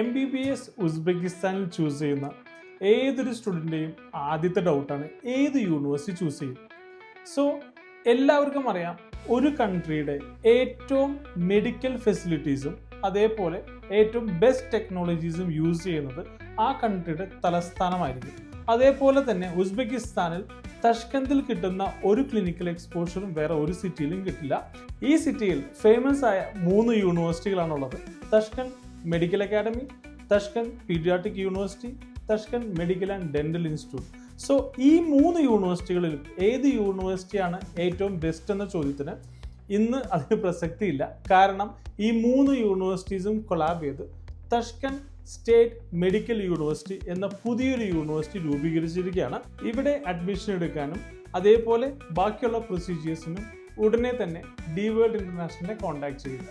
MBBS ഉസ്ബെക്കിസ്ഥാനിൽ choose ചെയ്യുന്ന ഏതൊരു സ്റ്റുഡൻറ്റിൻ്റെയും ആദ്യത്തെ ഡൗട്ടാണ് ഏത് യൂണിവേഴ്സിറ്റി ചൂസ് ചെയ്യും. സോ എല്ലാവർക്കും അറിയാം, ഒരു കൺട്രിയുടെ ഏറ്റവും മെഡിക്കൽ ഫെസിലിറ്റീസും അതേപോലെ ഏറ്റവും ബെസ്റ്റ് ടെക്നോളജീസും യൂസ് ചെയ്യുന്നത് ആ കൺട്രിയുടെ തലസ്ഥാനമായിരിക്കും. അതേപോലെ തന്നെ ഉസ്ബെക്കിസ്ഥാനിൽ തഷ്കന്തിൽ കിട്ടുന്ന ഒരു ക്ലിനിക്കൽ എക്സ്പോഷറും വേറെ ഒരു സിറ്റിയിലും കിട്ടില്ല. ഈ സിറ്റിയിൽ ഫേമസ് ആയ 3 യൂണിവേഴ്സിറ്റികളാണുള്ളത്: Tashkent medical academy, Tashkent paediatric university, Tashkent medical and dental institute. So ഈ 3 യൂണിവേഴ്സിറ്റികളിലും ഏത് യൂണിവേഴ്സിറ്റിയാണ് ഏറ്റവും ബെസ്റ്റ് എന്ന ചോദ്യത്തിന് ഇന്ന് അതിന് പ്രസക്തിയില്ല. കാരണം ഈ 3 യൂണിവേഴ്സിറ്റീസും കൊളാബ് ചെയ്ത് തഷ്കന്റ് സ്റ്റേറ്റ് മെഡിക്കൽ യൂണിവേഴ്സിറ്റി എന്ന പുതിയൊരു യൂണിവേഴ്സിറ്റി രൂപീകരിച്ചിരിക്കുകയാണ്. ഇവിടെ അഡ്മിഷൻ എടുക്കാനും അതേപോലെ ബാക്കിയുള്ള പ്രൊസീജിയേഴ്സിനും ഉടനെ തന്നെ ഡി വേൾഡ് ഇന്റർനാഷണലിനെ കോൺടാക്ട് ചെയ്യുക.